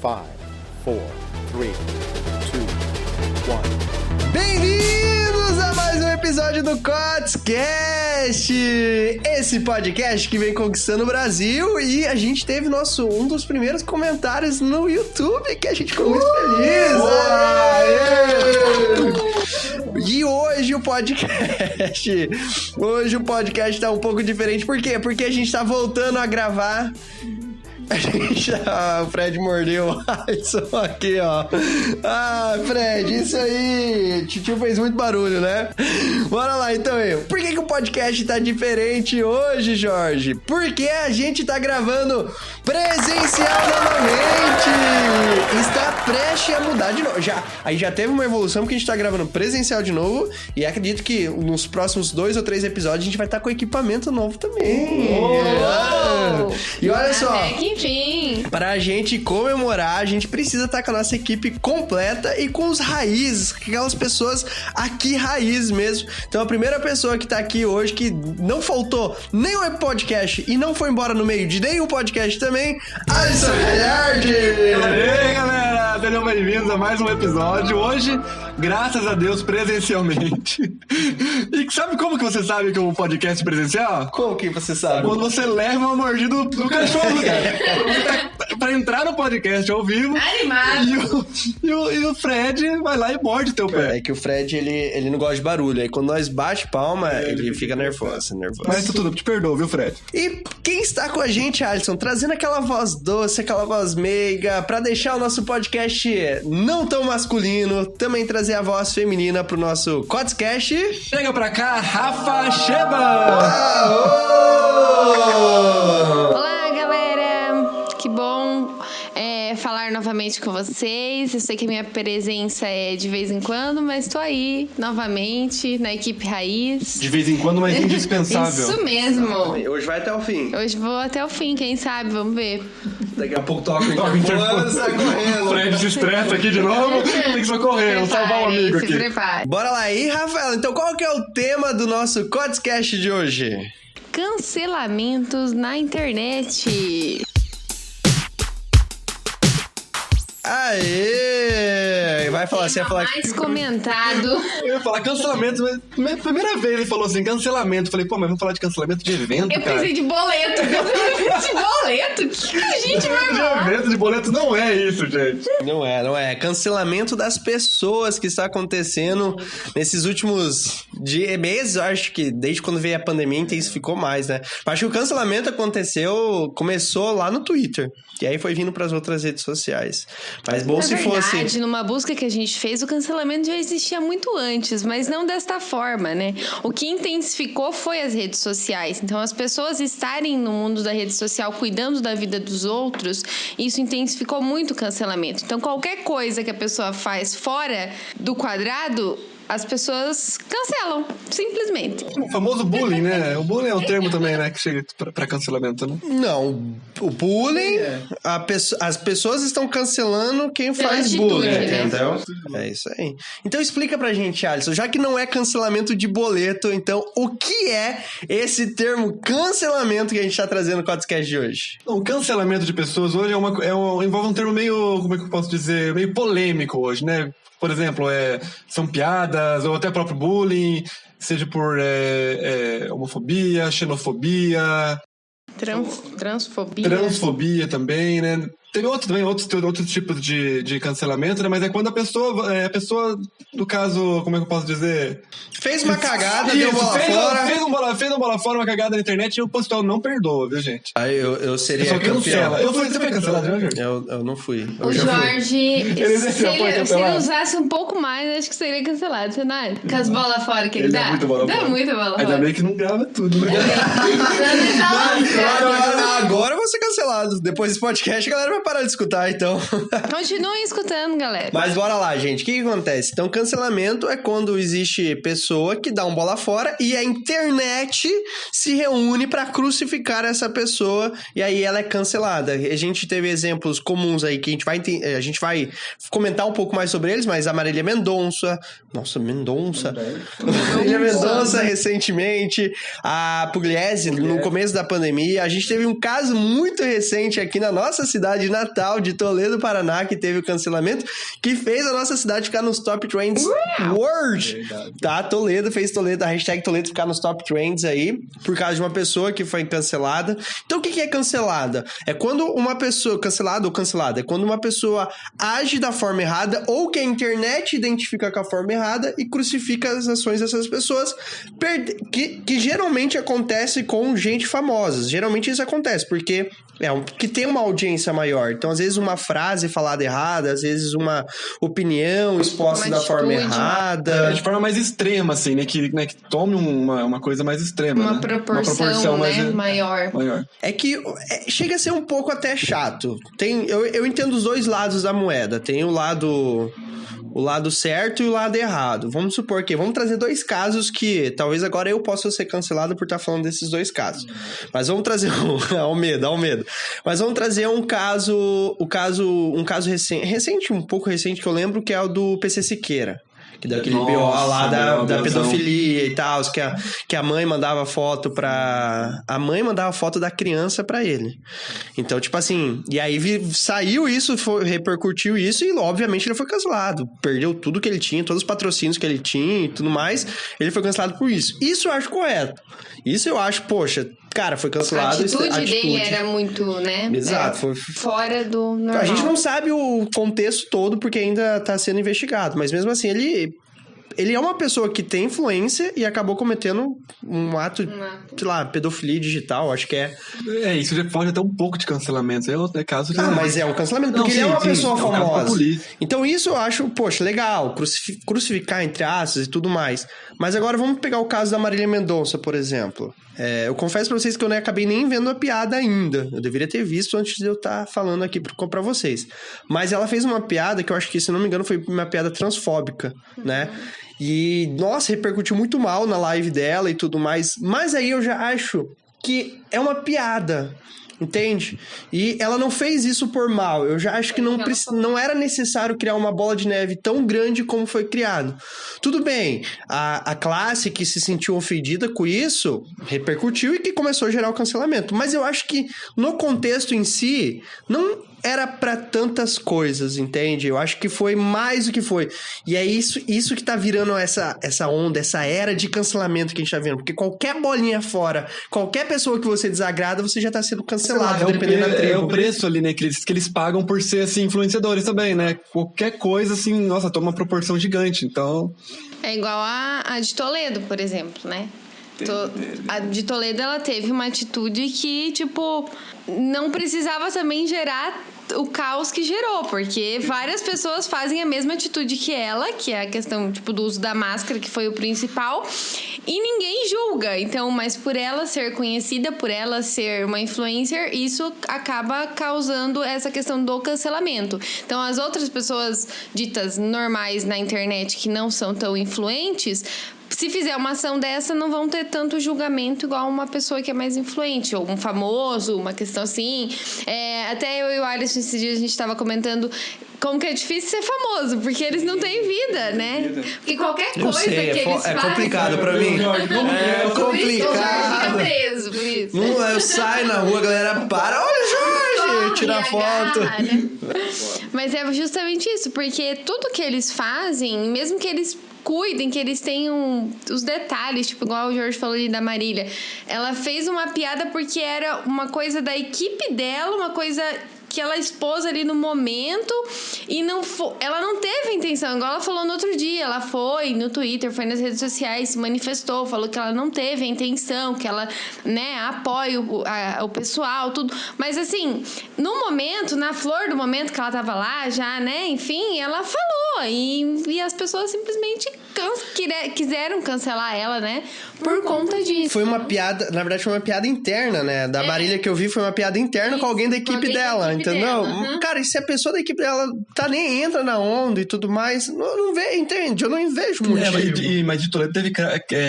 5, 4, 3, 2, 1. Bem-vindos a mais um episódio do Cotscast! Esse podcast que vem conquistando o Brasil, e a gente teve um dos primeiros comentários no YouTube, que a gente ficou muito feliz! E hoje o podcast tá um pouco diferente. Por quê? Porque a gente tá voltando a gravar. O Fred mordeu o Alisson aqui, ó. Ah, Fred, isso aí. Titio fez muito barulho, né? Bora lá, então. Por que o podcast tá diferente hoje, Jorge? Porque a gente tá gravando presencial novamente. Está prestes a mudar de novo. Aí já teve uma evolução, porque a gente tá gravando presencial de novo. E acredito que nos próximos 2 ou 3 episódios a gente vai estar com equipamento novo também. E olha só. Enfim. Pra gente comemorar, a gente precisa estar com a nossa equipe completa e com os raízes, aquelas pessoas aqui raízes mesmo. Então a primeira pessoa que tá aqui hoje, que não faltou nem o podcast e não foi embora no meio de nenhum podcast também, Alisson Galhardi! E aí, galera, sejam bem-vindos a mais um episódio. Hoje, graças a Deus, presencialmente. E sabe como que você sabe que é um podcast presencial? Como que você sabe? Quando você leva uma mordida do cachorro, cara. Pra entrar no podcast ao vivo. Animado. E o Fred vai lá e morde teu pé. É que o Fred, ele não gosta de barulho. Aí quando nós bate palma, ele fica nervoso. Mas tudo, te perdoo, viu, Fred? E quem está com a gente, Alisson, trazendo aquela voz doce, aquela voz meiga, pra deixar o nosso podcast não tão masculino, também trazer a voz feminina pro nosso Cotscast. Chega pra cá, Rafa Sheba! Olá, galera. Que bom falar novamente com vocês. Eu sei que a minha presença é de vez em quando, mas tô aí novamente na equipe Raiz. De vez em quando, mas indispensável. Isso mesmo. Hoje vai até o fim. Hoje vou até o fim, quem sabe? Vamos ver. Daqui a pouco toca o interfone, sai correndo. O Fred se estressa aqui de novo, tem que socorrer, vou salvar um amigo se aqui. prepare. Bora lá aí, Rafael. Então qual que é o tema do nosso Cotscast de hoje? Cancelamentos na internet. Aê! Vai falar assim, vai falar... Mais comentado. Eu ia falar cancelamento, mas primeira vez ele falou assim, cancelamento. Falei, pô, mas vamos falar de cancelamento de evento, Eu cara? pensei de boleto. De boleto? O que a gente vai falar? De evento de boleto não é isso, gente. Não é. Cancelamento das pessoas que está acontecendo nesses últimos meses. Eu acho que desde quando veio a pandemia intensificou mais, né? Eu acho que o cancelamento começou lá no Twitter. E aí foi vindo para as outras redes sociais. Mas bom se fosse... Na verdade, numa busca que a gente fez, o cancelamento já existia muito antes, mas não desta forma, né? O que intensificou foi as redes sociais. Então, as pessoas estarem no mundo da rede social cuidando da vida dos outros, isso intensificou muito o cancelamento. Então, qualquer coisa que a pessoa faz fora do quadrado, as pessoas cancelam, simplesmente. O famoso bullying, né? O bullying é um termo também, né? Que chega pra cancelamento, né? Não, o bullying, as pessoas estão cancelando quem faz atitude, bullying, né? entendeu? É isso aí. Então explica pra gente, Alisson, já que não é cancelamento de boleto, então o que é esse termo cancelamento que a gente tá trazendo no podcast de hoje? O cancelamento de pessoas hoje envolve um termo meio, como é que eu posso dizer, meio polêmico hoje, né? Por exemplo, são piadas, ou até próprio bullying, seja por homofobia, xenofobia... Transfobia. Transfobia também, né? Teve outros tipos de cancelamento, né? Mas é quando a pessoa, no caso, como é que eu posso dizer? Fez uma cagada, deu bola fora. Fez uma bola fora, uma cagada na internet e o pessoal não perdoa, viu, gente? Aí eu seria Só campeão. cancela. Você foi cancelado, né, Jorge? Eu não fui. O Jorge, se ele cancelado. usasse um pouco mais, acho que seria cancelado, você não acha? Com as bolas fora que ele dá? Dá muita bola Dá fora. muita bola Ainda fora. bem que não grava tudo, né? Agora eu vou ser cancelado. Depois desse podcast, a galera vai parar de escutar, então. Continuem escutando, galera. Mas bora lá, gente. O que acontece? Então, cancelamento é quando existe pessoa que dá um bola fora e a internet se reúne pra crucificar essa pessoa e aí ela é cancelada. A gente teve exemplos comuns aí que a gente vai comentar um pouco mais sobre eles, mas a Marília Mendonça... Nossa, Mendonça. Marília Mendonça, recentemente. A Pugliese, no começo da pandemia. A gente teve um caso muito recente aqui na nossa cidade, Natal, de Toledo, Paraná, que teve o cancelamento, que fez a nossa cidade ficar nos top trends world. Verdade. Tá, Toledo, a hashtag Toledo ficar nos top trends aí, por causa de uma pessoa que foi cancelada. Então, o que é cancelada? É quando uma pessoa, cancelada ou cancelada, é quando uma pessoa age da forma errada ou que a internet identifica com a forma errada e crucifica as ações dessas pessoas, que geralmente acontece com gente famosa. Geralmente isso acontece, porque que tem uma audiência maior. Então, às vezes, uma frase falada errada, às vezes, uma opinião exposta da forma errada. De forma mais extrema, assim, né? Que tome uma coisa mais extrema. Uma né? proporção, mais, né? Maior. É que chega a ser um pouco até chato. Eu entendo os dois lados da moeda. Tem o lado certo e o lado errado. Vamos supor que... Vamos trazer dois casos que... Talvez agora eu possa ser cancelado por estar falando desses dois casos. Mas vamos trazer... ao medo. Mas vamos trazer um caso recente, um pouco recente, que eu lembro, que é o do PC Siqueira. Que daquele BO lá da pedofilia e tal, que a mãe mandava foto pra... A mãe mandava foto da criança pra ele. Então, tipo assim... E aí saiu isso, repercutiu isso e, obviamente, ele foi cancelado. Perdeu tudo que ele tinha, todos os patrocínios que ele tinha e tudo mais. Ele foi cancelado por isso. Isso eu acho correto. Isso eu acho, poxa... Cara, foi cancelado. A atitude dele era muito, né? Exato. Foi fora do normal. A gente não sabe o contexto todo porque ainda tá sendo investigado. Mas mesmo assim, ele é uma pessoa que tem influência e acabou cometendo um ato, sei lá, pedofilia digital, acho que é. Isso já pode até um pouco de cancelamento. É caso de... mas é um cancelamento, porque ele é uma pessoa famosa. Polícia. Então isso eu acho, poxa, legal, crucificar entre aspas e tudo mais. Mas agora vamos pegar o caso da Marília Mendonça, por exemplo. Eu confesso pra vocês que eu acabei nem vendo a piada ainda. Eu deveria ter visto antes de eu estar falando aqui pra vocês. Mas ela fez uma piada que eu acho que, se não me engano, foi uma piada transfóbica, né? E, nossa, repercutiu muito mal na live dela e tudo mais. Mas aí eu já acho que é uma piada, entende? E ela não fez isso por mal. Eu já acho que não era necessário criar uma bola de neve tão grande como foi criado. Tudo bem, a classe que se sentiu ofendida com isso repercutiu e que começou a gerar o cancelamento. Mas eu acho que no contexto em si, não era pra tantas coisas, entende? Eu acho que foi mais do que foi. E é isso que tá virando essa onda, essa era de cancelamento que a gente tá vendo. Porque qualquer bolinha fora, qualquer pessoa que você desagrada, você já tá sendo cancelado, dependendo da tribo. É o preço ali, né, que eles pagam por ser, assim, influenciadores também, né? Qualquer coisa, assim, nossa, toma uma proporção gigante, então... É igual a de Toledo, por exemplo, né? A de Toledo, ela teve uma atitude que, tipo, não precisava também gerar o caos que gerou, porque várias pessoas fazem a mesma atitude que ela, que é a questão, tipo, do uso da máscara, que foi o principal, e ninguém julga. Então, mas por ela ser conhecida, por ela ser uma influencer, isso acaba causando essa questão do cancelamento. Então, as outras pessoas ditas normais na internet, que não são tão influentes, se fizer uma ação dessa, não vão ter tanto julgamento igual uma pessoa que é mais influente, ou um famoso, uma questão assim. Até eu e o Alisson, esses dias, a gente estava comentando como que é difícil ser famoso, porque eles não têm vida, né? Porque qualquer coisa que eles fazem... É complicado pra mim. É complicado. Fica preso por isso. Eu saio na rua, a galera para. Olha, Jorge! Tira foto. Né? Mas é justamente isso, porque tudo que eles fazem, mesmo que eles cuidem, que eles tenham os detalhes, tipo, igual o Jorge falou ali da Marília. Ela fez uma piada porque era uma coisa da equipe dela, uma coisa que ela expôs ali no momento e ela não teve a intenção, igual ela falou no outro dia, ela foi no Twitter, foi nas redes sociais, se manifestou, falou que ela não teve a intenção, que ela, né, apoia o pessoal, tudo, mas assim, no momento, na flor do momento que ela tava lá já, né, enfim, ela falou e as pessoas simplesmente quiseram cancelar ela, né, por conta disso. Foi uma piada, na verdade foi uma piada interna, né, da Marília que eu vi, foi uma piada interna com alguém da equipe dela, entendeu? Cara, e se a pessoa da equipe dela nem entra na onda e tudo mais. Não vê, entende? Eu não vejo muito. Mas de Toledo teve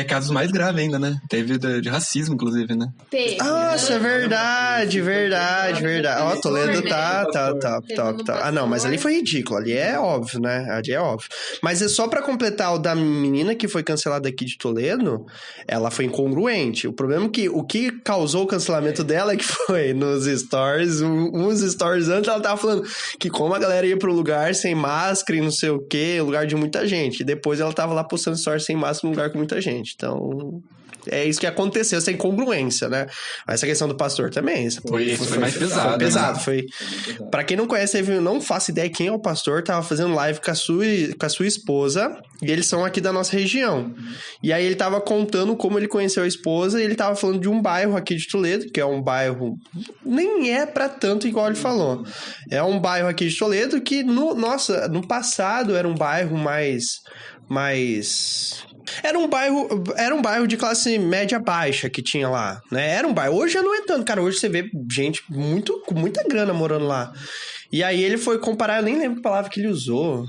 casos mais graves ainda, né? Teve de racismo, inclusive, né? Teve. Nossa, verdade. Ó, Toledo tá. Ah, não, mas ali foi ridículo. Ali é óbvio, né? Ali é óbvio. Mas é só pra completar o da menina que foi cancelada aqui de Toledo, ela foi incongruente. O problema é que o que causou o cancelamento dela é que foi nos stories, uns stories antes ela tava falando que como a galera ia pro lugar sem máscara e não sei o que, lugar de muita gente. E depois ela tava lá postando stories sem máscara num lugar com muita gente. Então, é isso que aconteceu, essa incongruência, né? Essa questão do pastor também. Foi mais pesado. Foi pesado, foi. Pra quem não conhece, eu não faço ideia quem é o pastor, tava fazendo live com a sua esposa, e eles são aqui da nossa região. E aí ele tava contando como ele conheceu a esposa, e ele tava falando de um bairro aqui de Toledo, que é um bairro, nem é pra tanto igual ele falou. É um bairro aqui de Toledo que, no passado era um bairro mais... Era um bairro de classe média baixa que tinha lá, né? Era um bairro. Hoje já não é tanto, cara. Hoje você vê gente com muita grana morando lá. E aí ele foi comparar, eu nem lembro que palavra que ele usou.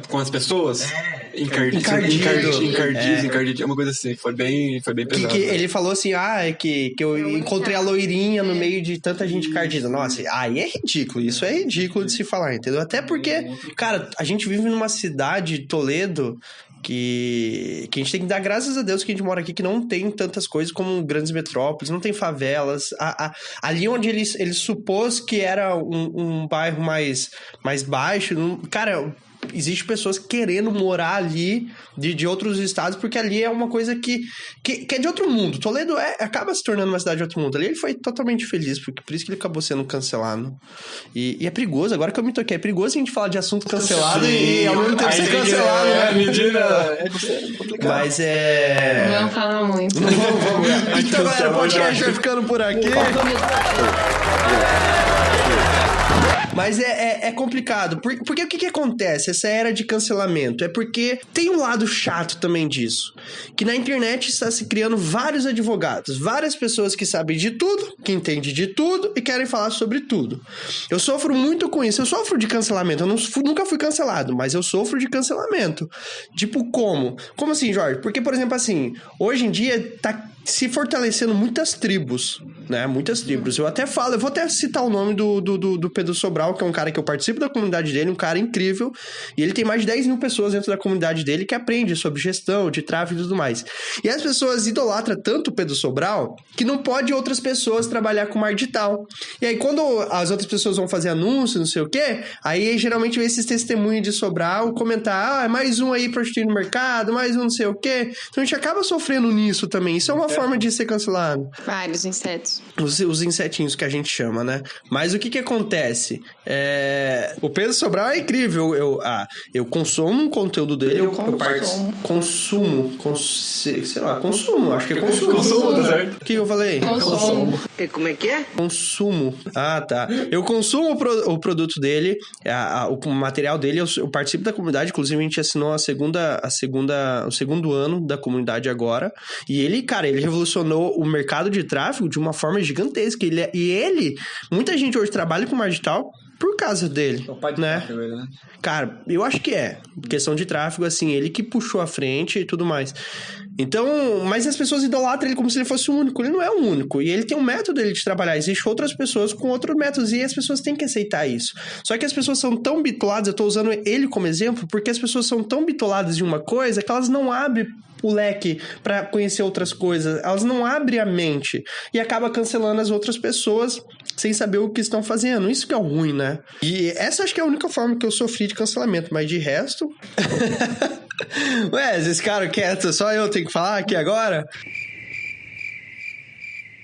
Com as pessoas? Encardido, uma coisa assim. Foi bem pesado. Que ele falou assim, que eu encontrei a loirinha no meio de tanta gente encardida. Nossa, aí é ridículo. Isso é ridículo de se falar, entendeu? Até porque, cara, a gente vive numa cidade, Toledo, que a gente tem que dar graças a Deus que a gente mora aqui, que não tem tantas coisas como grandes metrópoles, não tem favelas. Ali onde ele supôs que era um bairro mais baixo, cara... Existem pessoas querendo morar ali de outros estados, porque ali é uma coisa que é de outro mundo. Toledo acaba se tornando uma cidade de outro mundo. Ali ele foi totalmente feliz, por isso que ele acabou sendo cancelado. E é perigoso, agora que eu me toquei, é perigoso a gente falar de assunto cancelado e ao mesmo tempo ser cancelado, né? Complicado. Mas Não vamos falar muito. Vamos. Então, galera, o podcast vai ficando por aqui. Mas é complicado, porque o que acontece? Essa era de cancelamento é porque tem um lado chato também disso, que na internet está se criando vários advogados, várias pessoas que sabem de tudo, que entendem de tudo e querem falar sobre tudo. Eu sofro muito com isso, eu sofro de cancelamento, eu nunca fui cancelado, mas eu sofro de cancelamento. Tipo, como? Como assim, Jorge? Porque, por exemplo, assim, hoje em dia tá se fortalecendo muitas tribos, né? Muitas tribos. Eu vou até citar o nome do Pedro Sobral, que é um cara que eu participo da comunidade dele, um cara incrível, e ele tem mais de 10 mil pessoas dentro da comunidade dele que aprende sobre gestão, de tráfego e tudo mais. E as pessoas idolatram tanto o Pedro Sobral que não pode outras pessoas trabalhar com marketing digital. E aí, quando as outras pessoas vão fazer anúncio, não sei o quê, aí geralmente vem esses testemunhos de Sobral comentar, é mais um aí prostituindo no mercado, mais um não sei o quê. Então a gente acaba sofrendo nisso também. Isso é uma forma de ser cancelado. Vários insetos. Os insetinhos que a gente chama, né? Mas o que acontece? O Pedro Sobral é incrível. Eu consumo um conteúdo dele. Consumo. Acho que é consumo. Consumo, tá certo? O que eu falei? Consumo. Como é que é? Consumo. Ah, tá. Eu consumo o produto dele, o material dele. Eu participo da comunidade. Inclusive, a gente assinou o segundo ano da comunidade agora. E ele, cara, ele revolucionou o mercado de tráfego de uma forma gigantesca. Muita gente hoje trabalha com marketing digital por causa dele, né? Cara, eu acho que questão de tráfego, assim, ele que puxou a frente e tudo mais. Então, mas as pessoas idolatram ele como se ele fosse o único. Ele não é o único. E ele tem um método dele de trabalhar. Existem outras pessoas com outros métodos. E as pessoas têm que aceitar isso. Só que as pessoas são tão bitoladas, eu tô usando ele como exemplo, porque as pessoas são tão bitoladas de uma coisa que elas não abrem o leque pra conhecer outras coisas. Elas não abrem a mente. E acaba cancelando as outras pessoas sem saber o que estão fazendo. Isso que é o ruim, né? E essa acho que é a única forma que eu sofri de cancelamento. Mas de resto... Ué, esse cara quieto, só eu tenho que falar aqui agora?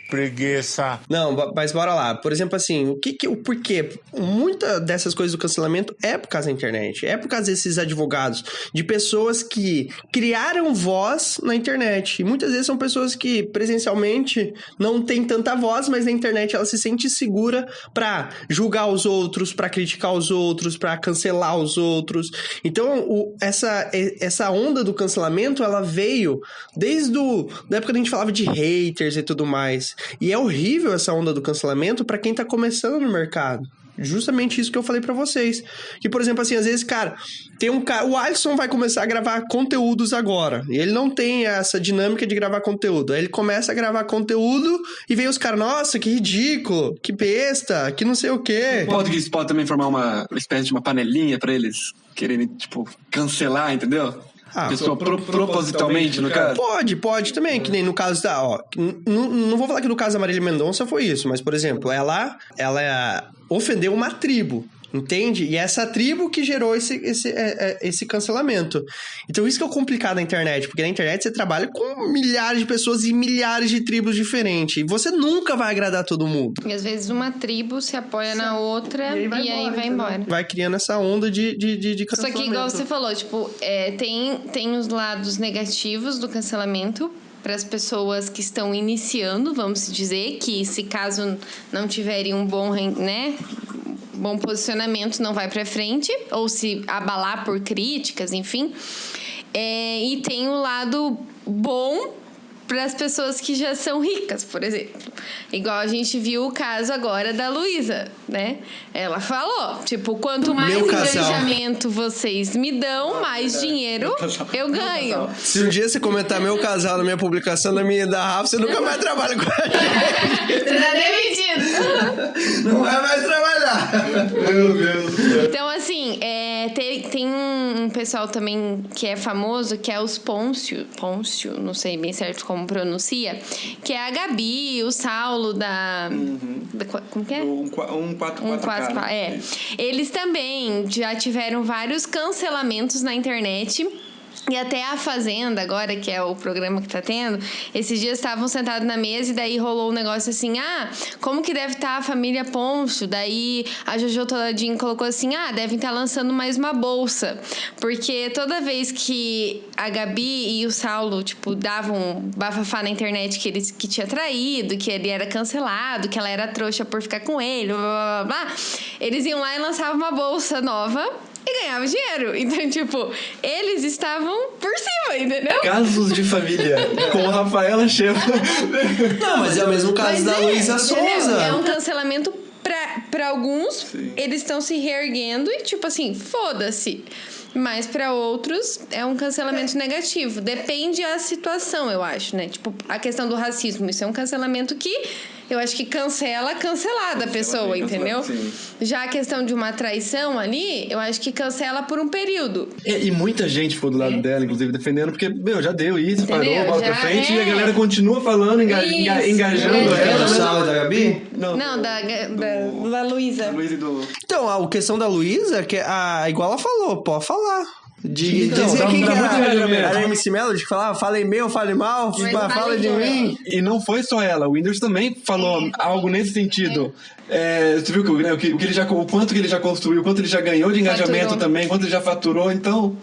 Preguiça. Não, mas bora lá. Por exemplo, assim, o porquê? Muita dessas coisas do cancelamento é por causa da internet. É por causa desses advogados, de pessoas que criaram voz na internet. E muitas vezes são pessoas que presencialmente não têm tanta voz, mas na internet ela se sente segura pra julgar os outros, pra criticar os outros, pra cancelar os outros. Então, essa onda do cancelamento, ela veio desde da época que a gente falava de haters e tudo mais. E é horrível essa onda do cancelamento pra quem tá começando no mercado. Justamente isso que eu falei pra vocês. Que, por exemplo, assim, às vezes, cara, tem um cara... O Alisson vai começar a gravar conteúdos agora. E ele não tem essa dinâmica de gravar conteúdo. Aí ele começa a gravar conteúdo e vem os caras, nossa, que ridículo, que besta, que não sei o quê. Isso pode também formar uma espécie de uma panelinha pra eles quererem, tipo, cancelar, entendeu? Ah, pessoa propositalmente, no caso. Pode também, que nem no caso da... Ó, não vou falar que no caso da Marília Mendonça foi isso, mas, por exemplo, ela ofendeu uma tribo, entende? E é essa tribo que gerou esse cancelamento. Então isso que é o complicado na internet, porque na internet você trabalha com milhares de pessoas e milhares de tribos diferentes, e você nunca vai agradar todo mundo. E às vezes uma tribo se apoia na outra e aí vai embora. Vai criando essa onda de cancelamento. Só que igual você falou, tipo, tem os lados negativos do cancelamento para as pessoas que estão iniciando, vamos dizer, que se caso não tiverem um bom, né, bom posicionamento, não vai para frente, ou se abalar por críticas, enfim. E tem o lado bom para as pessoas que já são ricas, por exemplo. Igual a gente viu o caso agora da Luísa, né? Ela falou, tipo, quanto mais engajamento vocês me dão, mais dinheiro eu ganho. Se um dia você comentar meu casal na minha publicação, na minha da Rafa, você nunca mais trabalha com a gente. Você tá demitido. Não vai mais trabalhar. Meu Deus do céu. Então, assim, tem um pessoal também que é famoso, que é os Pôncio, não sei bem certo como pronuncia, que é a Gabi, o Saulo da como que é? 144. Eles também já tiveram vários cancelamentos na internet. E até a Fazenda, agora, que é o programa que tá tendo, esses dias estavam sentados na mesa e daí rolou um negócio assim, como que deve estar a família Poncho? Daí a Jojo Todinho colocou assim, devem estar lançando mais uma bolsa. Porque toda vez que a Gabi e o Saulo, tipo, davam bafafá na internet que tinha traído, que ele era cancelado, que ela era trouxa por ficar com ele, blá, blá, blá, blá, eles iam lá e lançavam uma bolsa nova e ganhava dinheiro. Então, tipo, eles estavam por cima, entendeu? Casos de família com a Rafaela Sheffer. Não, mas é o mesmo caso da Luísa Sonza. É um cancelamento pra alguns. Sim. Eles estão se reerguendo e, tipo assim, foda-se. Mas para outros é um cancelamento negativo. Depende da situação, eu acho, né? Tipo, a questão do racismo. Isso é um cancelamento que eu acho que cancelada a pessoa, entendeu? Sim. Já a questão de uma traição ali, eu acho que cancela por um período. E muita gente ficou do lado dela, inclusive, defendendo, porque, já deu isso, entendeu? Parou, bola pra frente, e a galera continua falando, engajando ela. Do Saulo da Gabi? Não, da Luísa. Então, a questão da Luísa, que igual ela falou, pode falar. Dizer quem que era MC Melody, que falava, falei meu, fale mal, fala de mim. E não foi só ela, o Whindersson também falou algo nesse sentido. Você viu o quanto que ele já construiu, o quanto ele já ganhou de engajamento também, quanto ele já faturou, então...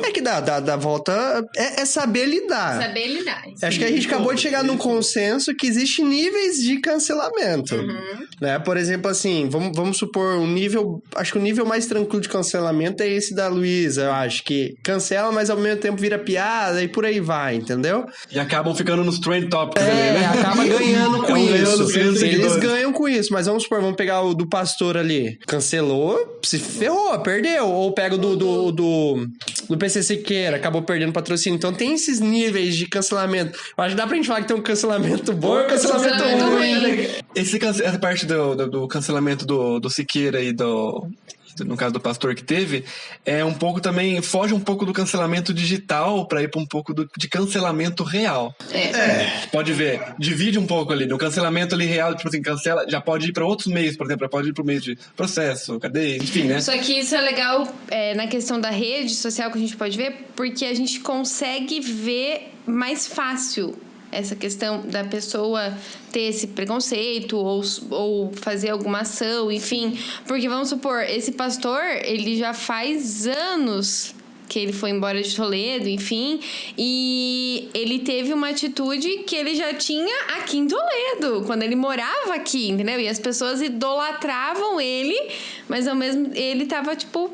É que dá volta, é saber lidar. Saber lidar. Acho que a gente acabou de chegar num consenso que existe níveis de cancelamento. Né? Por exemplo, assim, vamos supor acho que o nível mais tranquilo de cancelamento é esse da Luísa, eu acho, que cancela, mas ao mesmo tempo vira piada e por aí vai, entendeu? E acabam ficando nos trend topics ali, né? Acaba ganhando com isso. Eles ganham com isso, mas vamos pegar o do pastor ali. Cancelou, se ferrou, perdeu. Ou pega o do PC Siqueira, acabou perdendo patrocínio. Então tem esses níveis de cancelamento. Eu acho que dá pra gente falar que tem um cancelamento bom e um cancelamento ruim. Essa parte do cancelamento do Siqueira e no caso do pastor que teve, um pouco também, foge um pouco do cancelamento digital para ir para um pouco de cancelamento real. Pode ver, divide um pouco ali, no cancelamento ali real, tipo assim, cancela, já pode ir para outros meios, por exemplo, pode ir para o meio de processo, cadeia, enfim, né? Só que isso é legal na questão da rede social que a gente pode ver, porque a gente consegue ver mais fácil essa questão da pessoa ter esse preconceito ou fazer alguma ação, enfim. Porque, vamos supor, esse pastor, ele já faz anos que ele foi embora de Toledo, enfim, e ele teve uma atitude que ele já tinha aqui em Toledo, quando ele morava aqui, entendeu? E as pessoas idolatravam ele, mas ao mesmo ele tava, tipo...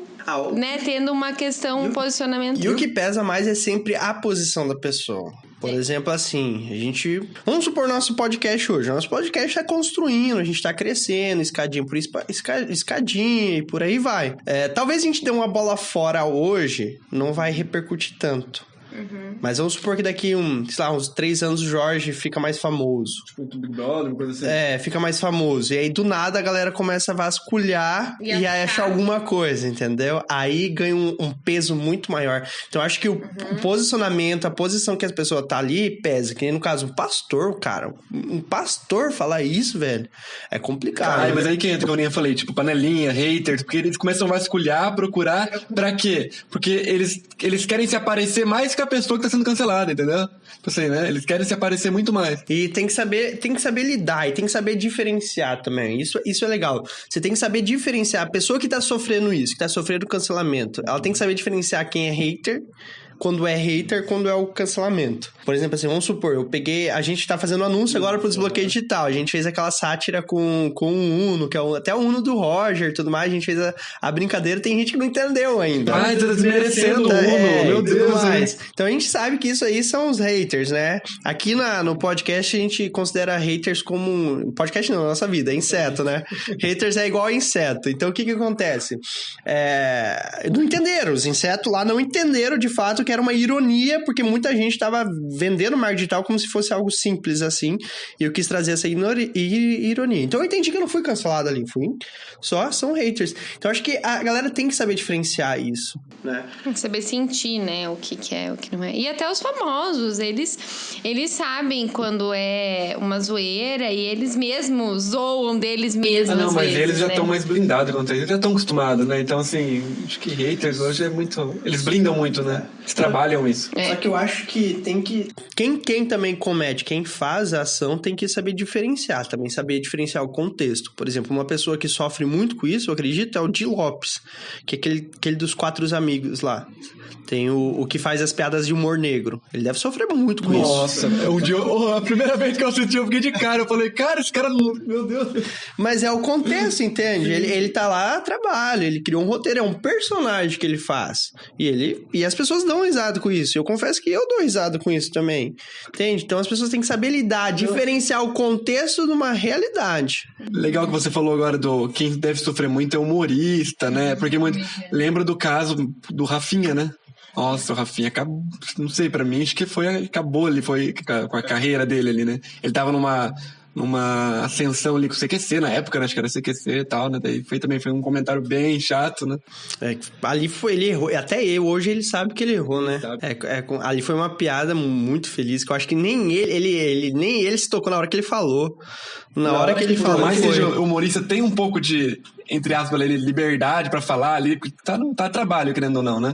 né, tendo uma questão, um posicionamento. E o que pesa mais é sempre a posição da pessoa. Por exemplo, assim, a gente... Vamos supor nosso podcast hoje. Nosso podcast tá construindo, a gente tá crescendo, escadinha por escadinha e por aí vai. Talvez a gente dê uma bola fora hoje, não vai repercutir tanto. Mas vamos supor que daqui uns 3 anos o Jorge fica mais famoso. Tipo, Big Brother, uma coisa assim. Fica mais famoso. E aí, do nada, a galera começa a vasculhar e achar alguma coisa, entendeu? Aí ganha um peso muito maior. Então, eu acho que o posicionamento, a posição que as pessoas tá ali, pesa. Que nem no caso, um pastor, cara. Um pastor falar isso, velho, é complicado. Mas aí que entra, como eu falei, tipo, panelinha, haters, porque eles começam a vasculhar, procurar, pra quê? Porque eles querem se aparecer mais que a pessoa que tá sendo cancelada, entendeu? Tipo assim, né? Eles querem se aparecer muito mais. E tem que saber lidar, e tem que saber diferenciar também. Isso é legal. Você tem que saber diferenciar a pessoa que tá sofrendo isso, que tá sofrendo cancelamento. Ela tem que saber diferenciar quem é hater, quando é o cancelamento. Por exemplo, assim, vamos supor, a gente tá fazendo anúncio agora pro Desbloqueio Digital, a gente fez aquela sátira com o Uno, que é até o Uno do Roger e tudo mais, a gente fez a brincadeira, tem gente que não entendeu ainda. Ai, tá desmerecendo o Uno, meu Deus. Então a gente sabe que isso aí são os haters, né? Aqui no podcast a gente considera haters como... Podcast não, na nossa vida, é inseto, né? Haters é igual a inseto. Então o que acontece? Não entenderam, os insetos lá não entenderam de fato que era uma ironia, porque muita gente estava vendendo marketing digital como se fosse algo simples assim, e eu quis trazer essa ironia. Então eu entendi que eu não fui cancelado ali, só são haters. Então acho que a galera tem que saber diferenciar isso, né? Saber sentir, né, o que é, o que não é. E até os famosos, eles sabem quando é uma zoeira e eles mesmos zoam deles mesmos. Não, mas vezes, eles já né? estão mais blindados contra isso, eles já estão acostumados, né? Então, assim, acho que haters hoje é muito... Eles blindam muito, né? Eles trabalham isso. Só que eu acho que tem que... Quem também comete, quem faz a ação tem que saber diferenciar, também saber diferenciar o contexto. Por exemplo, uma pessoa que sofre muito com isso, eu acredito, é o Di Lopes, que é aquele dos 4 amigos lá. Tem o que faz as piadas de humor negro. Ele deve sofrer muito com isso. Nossa, a primeira vez que eu assisti, eu fiquei de cara. Eu falei, cara, esse cara, meu Deus. Mas é o contexto, entende? Ele tá lá a trabalho, ele criou um roteiro, é um personagem que ele faz. E as pessoas dão risada com isso. Eu confesso que eu dou risada com isso também. Entende? Então as pessoas têm que saber lidar, diferenciar o contexto de uma realidade. Legal que você falou agora do quem deve sofrer muito é humorista, né? Porque lembro do caso do Rafinha, né? Nossa, o Rafinha acabou, não sei, pra mim, acho que acabou ali, foi com a carreira dele ali, né? Ele tava numa ascensão ali com o CQC na época, né? Acho que era CQC e tal, né? Daí foi um comentário bem chato, né? Ali ele errou, até hoje ele sabe que ele errou, né? Ali foi uma piada muito feliz, que eu acho que nem ele se tocou na hora que ele falou. Na hora que ele falou, mais que o humorista tem um pouco de, entre aspas, liberdade pra falar ali, porque tá trabalho, querendo ou não, né?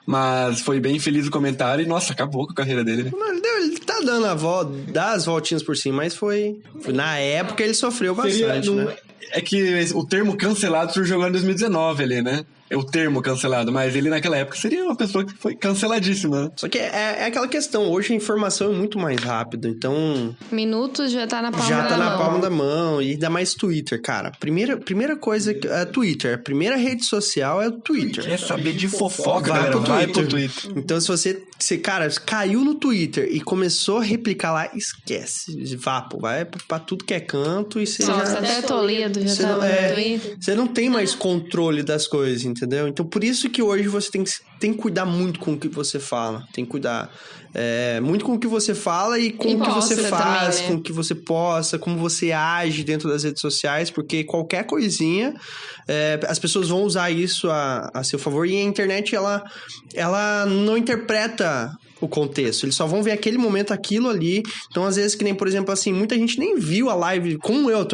Mas foi bem feliz o comentário e, nossa, acabou com a carreira dele, né? Ele tá dando dá as voltinhas por cima, mas foi na época ele sofreu bastante, né? É que o termo cancelado surgiu agora em 2019 ali, né? É o termo cancelado, mas ele naquela época seria uma pessoa que foi canceladíssima, né? Só que é aquela questão, hoje a informação é muito mais rápida, então... Minutos já tá na palma da mão. Já tá na palma da mão, e ainda mais Twitter, cara. Primeira coisa, Twitter, a primeira rede social é o Twitter. Quer saber de fofoca, vai pro Twitter. Então se você, cara, caiu no Twitter e começou a replicar lá, esquece, vapo, vai pra tudo que é canto e você Nossa, até Toledo já tava no Twitter. Você não tem mais controle das coisas, entendeu? Então, por isso que hoje você tem que cuidar muito com o que você fala. Tem que cuidar muito com o que você fala e com o que você faz, também, né? Com o que você posta, como você age dentro das redes sociais, porque qualquer coisinha, as pessoas vão usar isso a seu favor. E a internet, ela não interpreta o contexto, eles só vão ver aquele momento, aquilo ali. Então, às vezes, que nem, por exemplo, assim, muita gente nem viu a live, como eu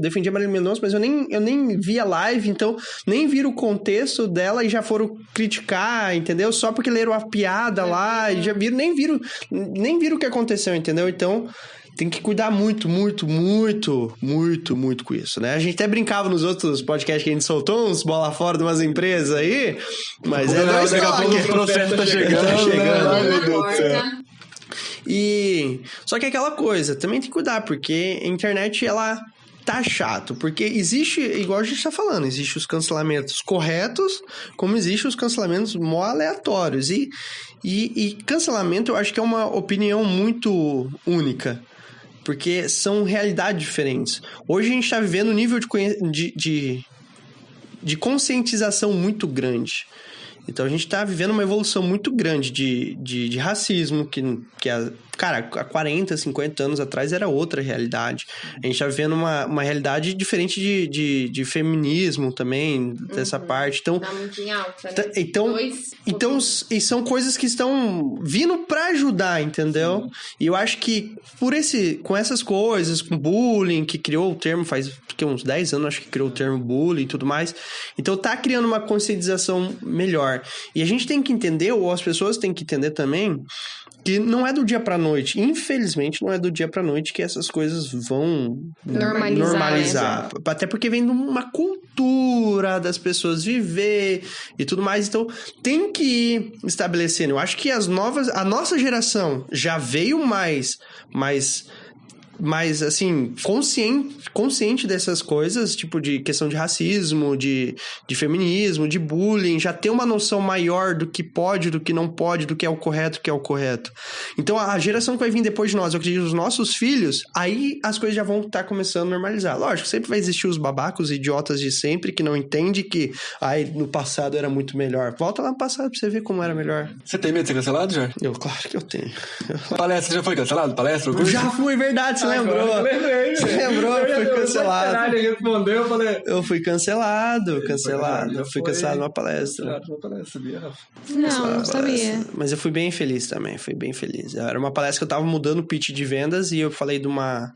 defendi a Marília Mendonça, mas eu nem vi a live, então nem viram o contexto dela e já foram criticar, entendeu? Só porque leram a piada lá e já viram, nem viram o que aconteceu, entendeu? Então, tem que cuidar muito, muito, muito, muito, muito com isso, né? A gente até brincava nos outros podcasts que a gente soltou uns bola fora de umas empresas aí, mas daqui a pouco o processo tá chegando. Ai, meu Deus do céu. Só que é aquela coisa, também tem que cuidar, porque a internet, tá chato, porque existe, igual a gente tá falando, existe os cancelamentos corretos, como existe os cancelamentos mó aleatórios. E cancelamento eu acho que é uma opinião muito única, porque são realidades diferentes. Hoje a gente tá vivendo um nível de conscientização muito grande. Então a gente tá vivendo uma evolução muito grande de racismo, cara, há 40, 50 anos atrás era outra realidade. A gente tá vivendo uma realidade diferente de feminismo também, dessa parte. Então, tá muito em alta, né? Então, e são coisas que estão vindo pra ajudar, entendeu? Sim. E eu acho que com essas coisas, com bullying, que criou o termo faz uns 10 anos, acho que criou o termo bullying e tudo mais. Então tá criando uma conscientização melhor. E a gente tem que entender, ou as pessoas têm que entender também, que não é do dia pra noite. Infelizmente, não é do dia pra noite que essas coisas vão normalizar. Até porque vem de uma cultura das pessoas viver e tudo mais. Então, tem que ir estabelecendo. Eu acho que a nossa geração já veio mais assim, consciente dessas coisas, tipo de questão de racismo, de feminismo, de bullying, já ter uma noção maior do que pode, do que não pode, do que é o correto, do que é o correto. Então, a geração que vai vir depois de nós, eu acredito, os nossos filhos, aí as coisas já vão estar começando a normalizar. Lógico, sempre vai existir os babacos, os idiotas de sempre, que não entendem que no passado era muito melhor. Volta lá no passado pra você ver como era melhor. Você tem medo de ser cancelado, Jorge? Claro que eu tenho. Palestra, você já foi cancelado? Palestra? Já fui, verdade, você lembrou? Você lembrou? Eu fui cancelado. Ele respondeu, eu falei... Eu fui cancelado. Eu fui cancelado numa palestra. Não sabia. Mas eu fui bem feliz também, Era uma palestra que eu tava mudando o pitch de vendas e eu falei de uma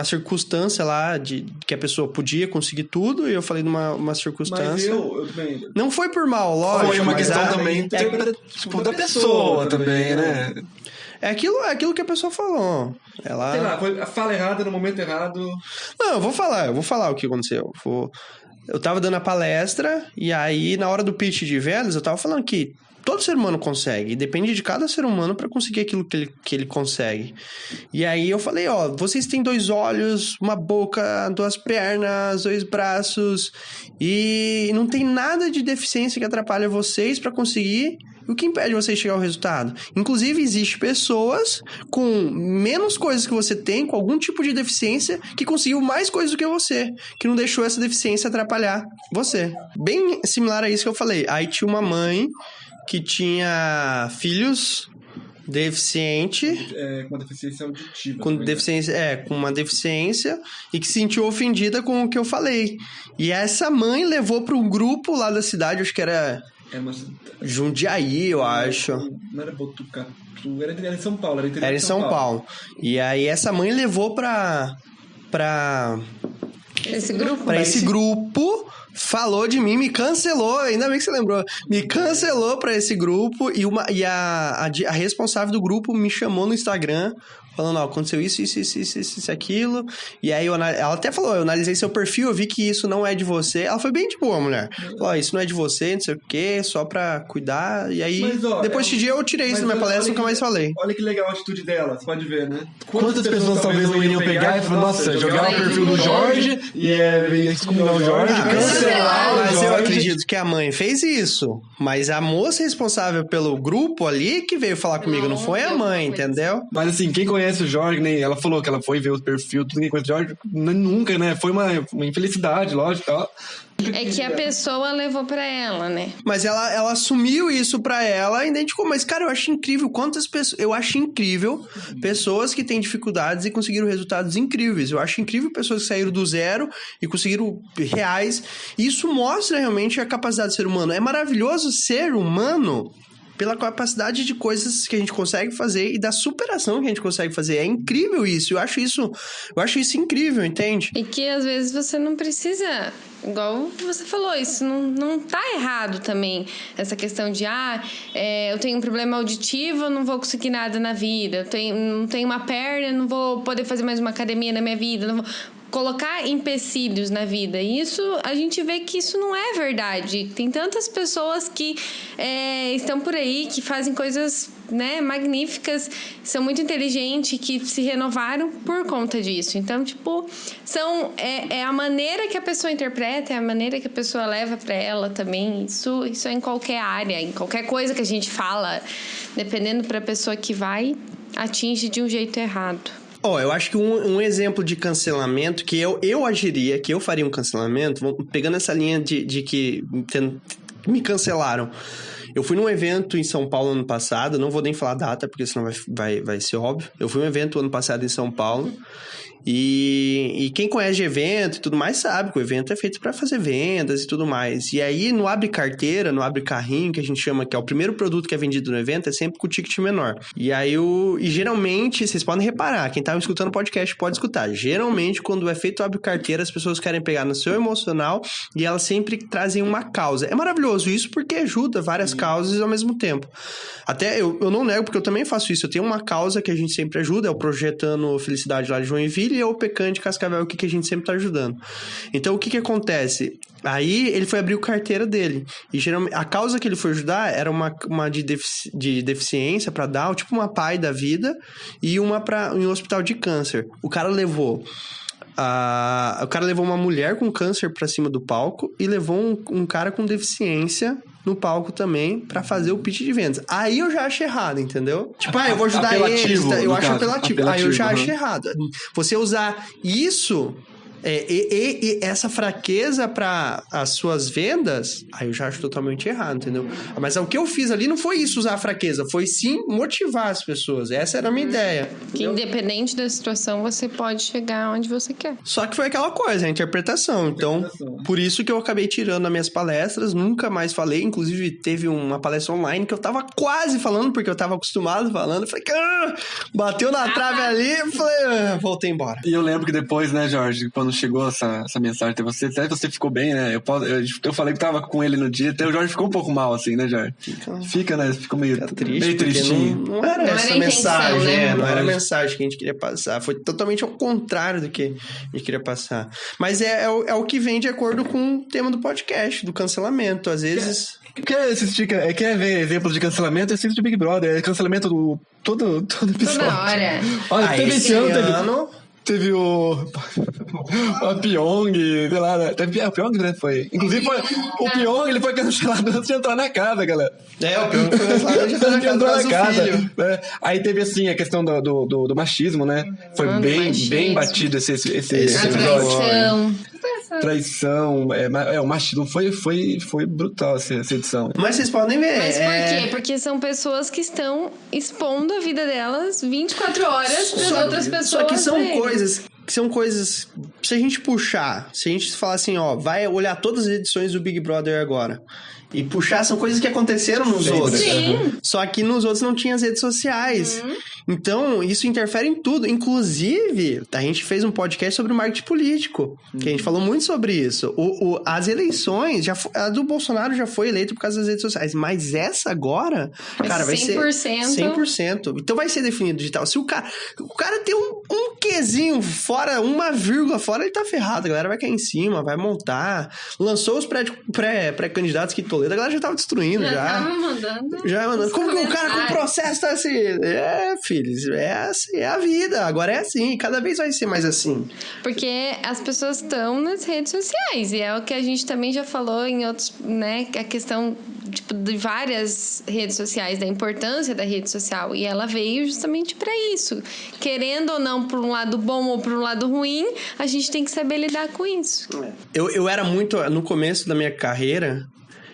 circunstância lá de que a pessoa podia conseguir tudo, e eu falei de uma circunstância. Mas eu também... Não foi por mal, lógico. Foi uma questão também da pessoa também, né? É aquilo que a pessoa falou. Ela... Sei lá, foi a fala errada no momento errado. Não, eu vou falar o que aconteceu. Eu tava dando a palestra, e aí, na hora do pitch de vendas, eu tava falando que todo ser humano consegue, e depende de cada ser humano para conseguir aquilo que ele consegue. E aí eu falei, vocês têm 2 olhos, uma boca, 2 pernas, 2 braços, e não tem nada de deficiência que atrapalhe vocês para conseguir o que impede vocês de chegar ao resultado. Inclusive, existe pessoas com menos coisas que você tem, com algum tipo de deficiência, que conseguiu mais coisas do que você, que não deixou essa deficiência atrapalhar você. Bem similar a isso que eu falei. Aí tinha uma mãe que tinha filhos deficiente, com uma deficiência auditiva. Com uma deficiência, e que se sentiu ofendida com o que eu falei. E essa mãe levou para um grupo lá da cidade, acho que era Jundiaí, eu acho. Não era Botucatu, era em São Paulo. Era em São Paulo. E aí essa mãe levou pra esse grupo, falou de mim, me cancelou, ainda bem que você lembrou, me cancelou pra esse grupo, e a responsável do grupo me chamou no Instagram, falando, aconteceu isso, aquilo, e aí ela até falou, eu analisei seu perfil, eu vi que isso não é de você, ela foi bem de boa, mulher, falou, isso não é de você, não sei o que, só pra cuidar, e aí, depois desse dia eu tirei isso da minha palestra e nunca mais falei. Olha que legal a atitude dela, você pode ver, né? Quantas pessoas talvez não iriam pegar e falar, nossa, jogar o perfil do Jorge e excomungar o Jorge, cancelar. Mas eu acredito que a mãe fez isso, mas a moça responsável pelo grupo ali que veio falar comigo, não foi a mãe, entendeu? Mas assim, quem conhece o Jorge, nem ela falou que ela foi ver o perfil, tudo quem conhece o Jorge, nunca, né? Foi uma infelicidade, lógico, tal. É que a pessoa levou pra ela, né? Mas ela assumiu isso pra ela e identificou. Mas, cara, eu acho incrível quantas pessoas... Eu acho incrível pessoas que têm dificuldades e conseguiram resultados incríveis. Eu acho incrível pessoas que saíram do zero e conseguiram reais. E isso mostra realmente a capacidade do ser humano. É maravilhoso ser humano pela capacidade de coisas que a gente consegue fazer e da superação que a gente consegue fazer. É incrível isso. Eu acho isso incrível, entende? E que às vezes você não precisa... Igual você falou, isso não tá errado também. Essa questão de, eu tenho um problema auditivo, eu não vou conseguir nada na vida. Eu não tenho uma perna, eu não vou poder fazer mais uma academia na minha vida. colocar empecilhos na vida. E isso, a gente vê que isso não é verdade. Tem tantas pessoas que estão por aí, que fazem coisas, né, magníficas, são muito inteligentes, que se renovaram por conta disso. Então, tipo, é a maneira que a pessoa interpreta, é a maneira que a pessoa leva para ela também. Isso é em qualquer área, em qualquer coisa que a gente fala, dependendo para a pessoa que vai, atinge de um jeito errado. Eu acho que um exemplo de cancelamento que eu agiria, que eu faria um cancelamento, pegando essa linha de que me cancelaram. Eu fui num evento em São Paulo ano passado, não vou nem falar a data, porque senão vai ser óbvio. Eu fui num evento ano passado em São Paulo. E quem conhece de evento e tudo mais sabe que o evento é feito para fazer vendas e tudo mais. E aí, no abre carteira, no abre carrinho, que a gente chama, que é o primeiro produto que é vendido no evento, é sempre com o ticket menor. E aí, geralmente, vocês podem reparar, quem tá escutando o podcast pode escutar. Geralmente, quando é feito o abre carteira, as pessoas querem pegar no seu emocional e elas sempre trazem uma causa. É maravilhoso isso porque ajuda várias causas ao mesmo tempo. Até eu não nego, porque eu também faço isso. Eu tenho uma causa que a gente sempre ajuda, é o Projetando Felicidade lá de Joinville, e é o PECAN de Cascavel, que a gente sempre tá ajudando. Então, o que acontece? Aí, ele foi abrir a carteira dele. E, geralmente, a causa que ele foi ajudar era uma de deficiência para dar, tipo uma PAI da vida, e uma em um hospital de câncer. O cara levou uma mulher com câncer pra cima do palco e levou um cara com deficiência no palco também pra fazer o pitch de vendas. Aí eu já acho errado, entendeu? Tipo, eu vou ajudar eles, eu acho apelativo. Aí eu já acho errado. Você usar isso... E essa fraqueza para as suas vendas, aí eu já acho totalmente errado, entendeu? Mas o que eu fiz ali não foi isso, usar a fraqueza, foi sim motivar as pessoas. Essa era a minha ideia. Que independente da situação, você pode chegar onde você quer. Só que foi aquela coisa, a interpretação. Então, por isso que eu acabei tirando nas minhas palestras, nunca mais falei. Inclusive, teve uma palestra online que eu tava quase falando, porque eu tava acostumado falando. Falei, bateu na trave ali, falei, voltei embora. E eu lembro que depois, né, Jorge, quando chegou essa mensagem até você ficou bem, né? Eu falei que tava com ele no dia, até o Jorge ficou um pouco mal, assim, né, Jorge? Fica, né? Ficou meio tristinho. Não era essa mensagem, né? Não era a mensagem que a gente queria passar. Foi totalmente ao contrário do que a gente queria passar. Mas é o que vem de acordo com o tema do podcast, do cancelamento. Às vezes... Quer ver exemplos de cancelamento? Assiste Big Brother. É cancelamento do todo episódio. Toda hora. Olha, teve esse ano... Teve o Pyong, sei lá, né? O Pyong, né? Foi. Inclusive, o Pyong, ele foi cancelado antes de entrar na casa, galera. O Pyong foi cancelado antes de entrar na casa. Né? Aí teve, assim, a questão do machismo, né? Foi bem batido esse episódio. Traição, o machismo foi brutal essa edição. Mas vocês podem ver. Mas por quê? Porque são pessoas que estão expondo a vida delas 24 horas para as outras pessoas. Só que são coisas, se a gente falar assim, vai olhar todas as edições do Big Brother agora e puxar, são coisas que aconteceram nos outros. Sim. Só que nos outros não tinha as redes sociais. Então, isso interfere em tudo. Inclusive, a gente fez um podcast sobre o marketing político, que a gente falou muito sobre isso. As eleições, a do Bolsonaro já foi eleito por causa das redes sociais, mas essa agora, cara, vai 100%. ser 100%. Então vai ser definido digital. Se o cara tem um quezinho fora, uma vírgula fora, ele tá ferrado. A galera vai cair em cima, vai montar. Lançou os pré-candidatos que Toledo, a galera já tava destruindo. Já mandando. Como que o cara com o processo tá assim? Filhos, é a vida. Agora é assim, cada vez vai ser mais assim. Porque as pessoas estão nas redes sociais, e é o que a gente também já falou em outros, né? A questão de várias redes sociais, da importância da rede social, e ela veio justamente para isso. Querendo ou não, por um lado bom ou por um lado ruim, a gente tem que saber lidar com isso. Eu era muito, no começo da minha carreira,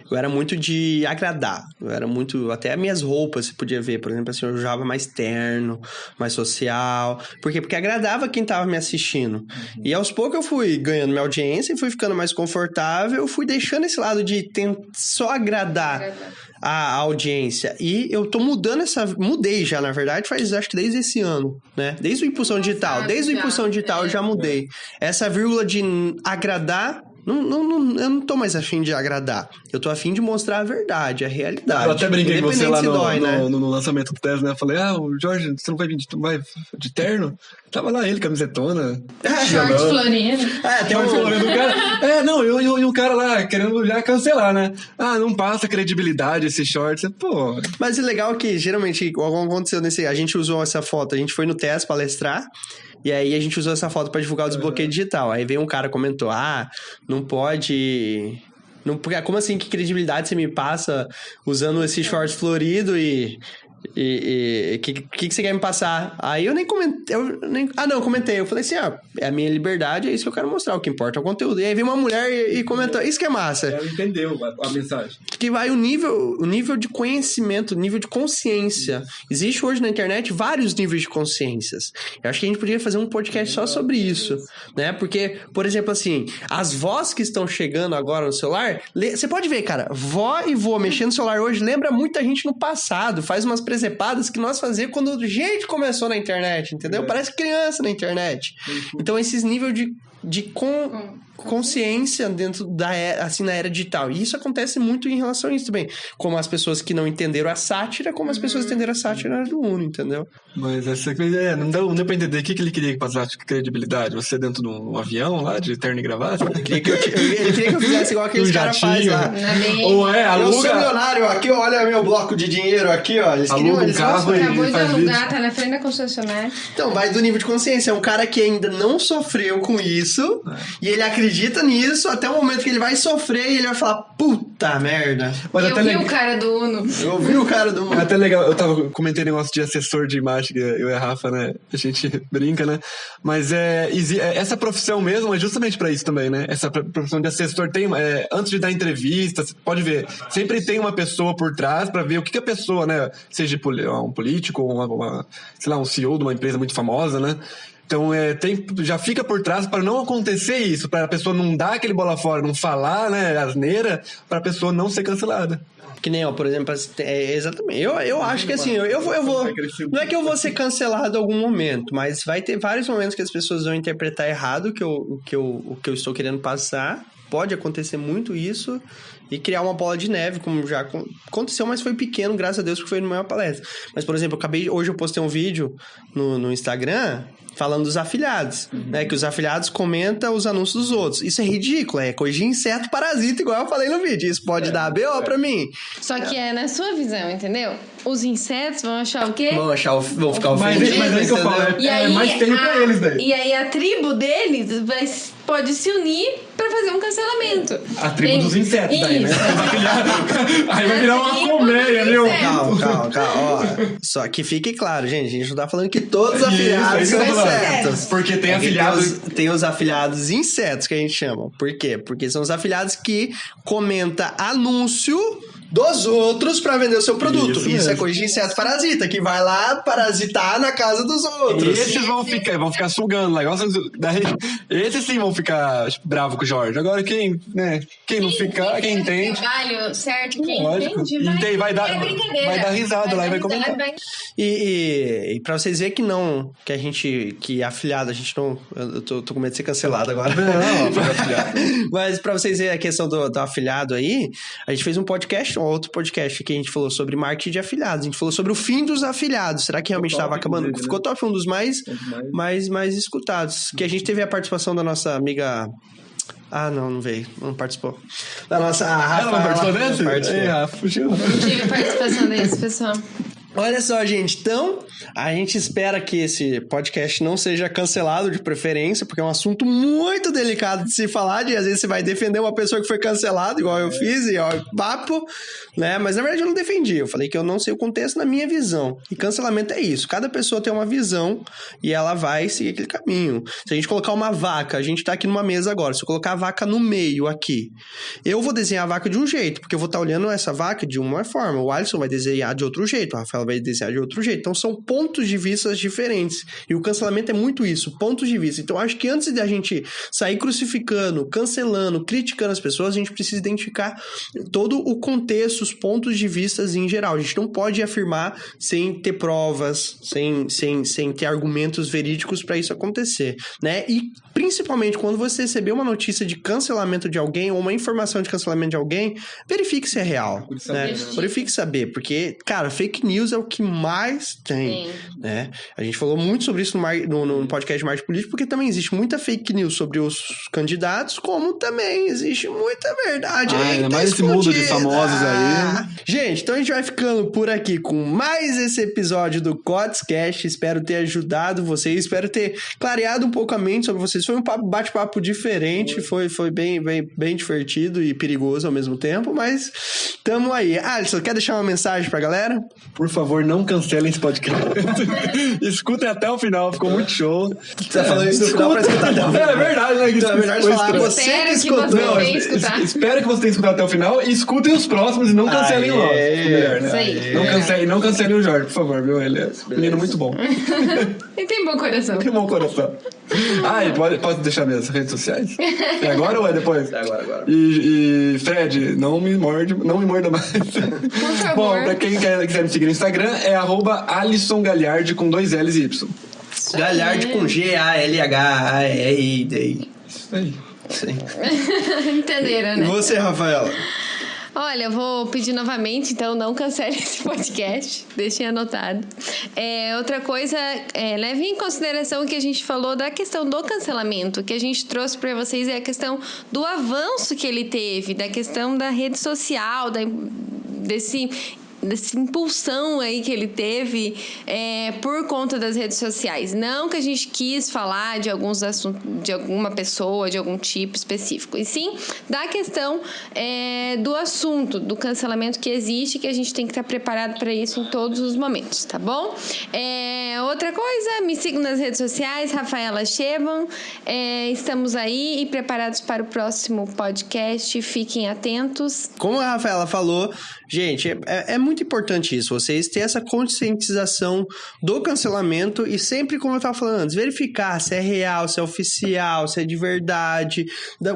eu era muito de agradar. Eu era muito... Até as minhas roupas, você podia ver. Por exemplo, assim, eu usava mais terno, mais social. Por quê? Porque agradava quem tava me assistindo. E aos poucos eu fui ganhando minha audiência e fui ficando mais confortável. Eu fui deixando esse lado de só agradar a audiência. E eu tô mudando Mudei já, na verdade, acho que desde esse ano, né? Desde o Impulsão Digital. Desde o Impulsão Digital eu já mudei. Essa vírgula de agradar eu não tô mais afim de agradar. Eu tô afim de mostrar a verdade, a realidade. Eu até brinquei com você lá né? no lançamento do Tesla, né? Eu falei, o Jorge, você não vai vir de terno? Tava lá ele, camisetona. Short florido. Tem um florido do cara. E o cara lá querendo já cancelar, né? Não passa credibilidade esse short. Pô. Mas o legal é que, geralmente, igual aconteceu a gente usou essa foto, a gente foi no Tesla palestrar, e aí a gente usou essa foto pra divulgar o desbloqueio digital. Aí veio um cara comentou, não pode... como assim, que credibilidade você me passa usando esse short florido e que você quer me passar? Aí eu nem comentei, eu comentei, eu falei assim, é a minha liberdade, é isso que eu quero mostrar, o que importa é o conteúdo. E aí veio uma mulher e comentou, isso que é massa. Ela entendeu a mensagem. Que vai o nível de conhecimento, o nível de consciência. Existe hoje na internet vários níveis de consciências. Eu acho que a gente poderia fazer um podcast só sobre isso, né? Porque, por exemplo, assim, as vós que estão chegando agora no celular, você pode ver, cara, vó e vô mexendo no celular hoje lembra muita gente no passado, faz umas presepadas que nós fazíamos quando a gente começou na internet, entendeu? Parece criança na internet. Então, esses níveis de consciência dentro assim, na era digital. E isso acontece muito em relação a isso também. Como as pessoas que não entenderam a sátira, como as pessoas entenderam a sátira do Uno, entendeu? Mas não deu pra entender o que ele queria que passasse credibilidade. Você dentro de um avião lá, de terno e gravata? Ele queria que eu fizesse igual aqueles caras fazem lá. Ou aluga... Eu sou milionário, aqui, olha meu bloco de dinheiro aqui, ó. Eles aluga um carro e acabou de faz alugar, vídeo. tá na frente da concessionária. Então, vai do nível de consciência. É um cara que ainda não sofreu com isso, e ele acredita nisso até o momento que ele vai sofrer e ele vai falar, puta merda. Mas eu vi o cara do Uno. Eu vi o cara do Uno. Até legal, eu tava comentando negócio de assessor de imagem, eu e a Rafa, né? A gente brinca, né? Mas essa profissão mesmo é justamente pra isso também, né? Essa profissão de assessor tem, antes de dar entrevista, você pode ver, sempre tem uma pessoa por trás pra ver o que a pessoa, né? Seja um político, sei lá, um CEO de uma empresa muito famosa, né? Então, já fica por trás para não acontecer isso, para a pessoa não dar aquele bola fora, não falar, né, asneira, para a pessoa não ser cancelada. Que nem, por exemplo, exatamente. Eu acho que assim, eu vou. Não é que eu vou ser cancelado em algum momento, mas vai ter vários momentos que as pessoas vão interpretar errado o que eu estou querendo passar. Pode acontecer muito isso e criar uma bola de neve, como já aconteceu, mas foi pequeno, graças a Deus, porque foi numa palestra. Mas, por exemplo, hoje eu postei um vídeo no Instagram falando dos afiliados, né? Que os afiliados comentam os anúncios dos outros. Isso é ridículo, é coisa de inseto parasita, igual eu falei no vídeo. Isso pode dar BO pra mim. Só que é na sua visão, entendeu? Os insetos vão achar o quê? Vão ficar ofendidos. Mas é isso que eu falo, mais feio pra eles daí. E aí a tribo deles pode se unir pra fazer um cancelamento. A tribo dos insetos daí, né? Aí vai virar uma colmeia, viu? Calma. Ó, só que fique claro, gente. A gente não tá falando que todos os afiliados são insetos. Porque tem afiliados... Tem os afiliados insetos, que a gente chama. Por quê? Porque são os afiliados que comentam anúncio dos outros pra vender o seu produto. Isso é coisa de inseto parasita, que vai lá parasitar na casa dos outros. Esses vão ficar sugando lá. Esses sim vão ficar bravos com o Jorge. Agora quem não ficar, quem entende... Trabalho certo, quem entende, vai dar risada lá e vai comentar. E pra vocês verem que afiliado, a gente não... Eu tô com medo de ser cancelado agora. Não, mas pra vocês verem a questão do afiliado aí, a gente fez um podcast, outro podcast que a gente falou sobre marketing de afiliados. A gente falou sobre o fim dos afiliados. Será que realmente estava acabando? Inclusive, ficou top, um dos mais escutados. Que a gente teve a participação da nossa amiga... não veio. Não participou. Da nossa... Rafa, ela não participou desse? Rafa, fugiu. Não tive participação desse, pessoal. Olha só, gente, então a gente espera que esse podcast não seja cancelado de preferência, porque é um assunto muito delicado de se falar, às vezes você vai defender uma pessoa que foi cancelada, igual eu fiz, e ó, papo, né? Mas na verdade eu não defendi, eu falei que eu não sei o contexto na minha visão. E cancelamento é isso, cada pessoa tem uma visão e ela vai seguir aquele caminho. Se a gente colocar uma vaca, a gente tá aqui numa mesa agora, se eu colocar a vaca no meio aqui, eu vou desenhar a vaca de um jeito, porque eu vou estar olhando essa vaca de uma forma, o Alisson vai desenhar de outro jeito, o Rafael vai desenhar de outro jeito. Então são pontos de vista diferentes. E o cancelamento é muito isso, pontos de vista. Então acho que antes de a gente sair crucificando, cancelando, criticando as pessoas, a gente precisa identificar todo o contexto, os pontos de vista em geral. A gente não pode afirmar sem ter provas, sem ter argumentos verídicos para isso acontecer, né? E Principalmente quando você receber uma notícia de cancelamento de alguém ou uma informação de cancelamento de alguém, verifique se é real, né? Verifique saber, porque, cara, fake news é o que mais tem, né? A gente falou muito sobre isso no podcast de Marketing Político, porque também existe muita fake news sobre os candidatos, como também existe muita verdade aí. Ainda mais esse mundo de famosos aí. Gente, então a gente vai ficando por aqui com mais esse episódio do Codscast. Espero ter ajudado vocês, espero ter clareado um pouco a mente sobre vocês. Foi um bate-papo diferente, foi bem divertido e perigoso ao mesmo tempo, mas tamo aí. Alisson, quer deixar uma mensagem pra galera? Por favor, não cancelem esse podcast. Escutem até o final, ficou muito show. Você tá falando isso no final pra escutar até o final. É verdade, né? Então, é verdade falar, você que escutou. Espero que você tenha escutado até o final e escutem os próximos e não cancelem o nosso. Melhor, né? Isso aí. Não cancelem o Jorge, por favor, viu? Ele é um menino muito bom. E tem bom coração. Tem bom coração. E pode deixar minhas redes sociais? É agora ou é depois? É agora. E Fred, não me morda mais. Por favor. Bom, pra quem quiser me seguir no Instagram, é @Alisson Galhardi com 2 L's e Y. Galhardi com Galhardi. Isso aí. Entenderam, E né? você, Rafaela? Olha, eu vou pedir novamente, então não cancele esse podcast, deixem anotado. Outra coisa, leve em consideração o que a gente falou da questão do cancelamento, que a gente trouxe para vocês é a questão do avanço que ele teve, da questão da rede social, dessa impulsão aí que ele teve por conta das redes sociais. Não que a gente quis falar de alguns assuntos, de alguma pessoa, de algum tipo específico, e sim da questão do assunto, do cancelamento que existe, que a gente tem que estar preparado para isso em todos os momentos, tá bom? Outra coisa, me sigam nas redes sociais, Rafaela Cheban. Estamos aí e preparados para o próximo podcast. Fiquem atentos. Como a Rafaela falou, gente, é muito importante isso, vocês terem essa conscientização do cancelamento e sempre, como eu estava falando antes, verificar se é real, se é oficial, se é de verdade,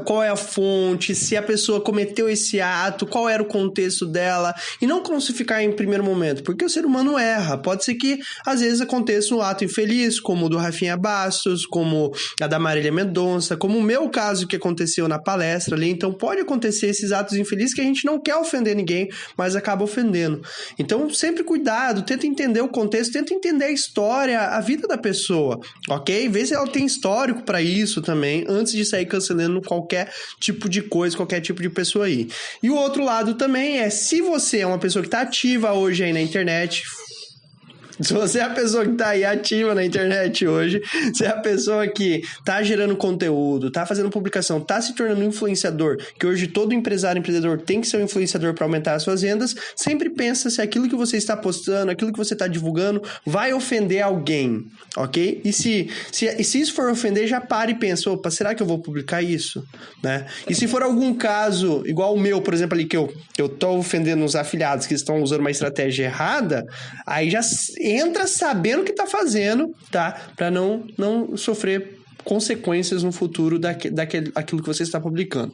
qual é a fonte, se a pessoa cometeu esse ato, qual era o contexto dela, e não crucificar em primeiro momento, porque o ser humano erra. Pode ser que, às vezes, aconteça um ato infeliz, como o do Rafinha Bastos, como a da Marília Mendonça, como o meu caso que aconteceu na palestra ali. Então, pode acontecer esses atos infelizes que a gente não quer ofender ninguém, mas acaba ofendendo. Então, sempre cuidado, tenta entender o contexto, tenta entender a história, a vida da pessoa, ok? Vê se ela tem histórico pra isso também, antes de sair cancelando qualquer tipo de coisa, qualquer tipo de pessoa aí. E o outro lado também é, se você é uma pessoa que tá ativa hoje aí na internet... Se você é a pessoa que tá aí ativa na internet hoje, se é a pessoa que tá gerando conteúdo, tá fazendo publicação, tá se tornando influenciador, que hoje todo empreendedor tem que ser um influenciador para aumentar as suas rendas, sempre pensa se aquilo que você está postando, aquilo que você está divulgando vai ofender alguém, ok? E se isso for ofender, já para e pensa, opa, será que eu vou publicar isso? Né? E se for algum caso, igual o meu, por exemplo, ali que eu tô ofendendo os afiliados que estão usando uma estratégia errada, aí já entra sabendo o que tá fazendo, tá? Pra não sofrer consequências no futuro daquilo que você está publicando.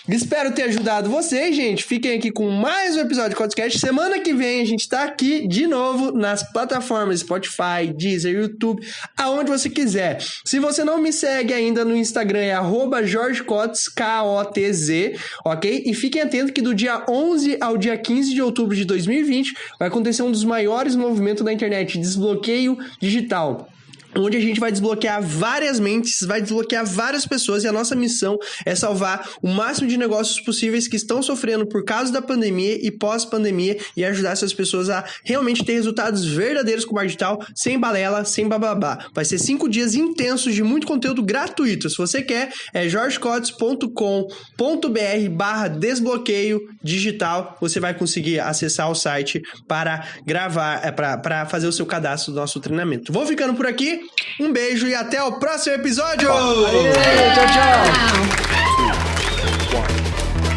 Espero ter ajudado vocês, gente. Fiquem aqui com mais um episódio de Codscast. Semana que vem a gente tá aqui de novo nas plataformas Spotify, Deezer, YouTube, aonde você quiser. Se você não me segue ainda no Instagram, é @JorgeCots, KOTZ, ok? E fiquem atentos que do dia 11 ao dia 15 de outubro de 2020 vai acontecer um dos maiores movimentos da internet, desbloqueio digital, onde a gente vai desbloquear várias mentes, vai desbloquear várias pessoas, e a nossa missão é salvar o máximo de negócios possíveis que estão sofrendo por causa da pandemia e pós-pandemia, e ajudar essas pessoas a realmente ter resultados verdadeiros com o marketing digital, sem balela, sem bababá. Vai ser 5 dias intensos de muito conteúdo gratuito. Se você quer, é jorgecots.com.br/desbloqueio digital. Você vai conseguir acessar o site para gravar, para fazer o seu cadastro do nosso treinamento. Vou ficando por aqui. Um beijo e até o próximo episódio! Tchau, tchau!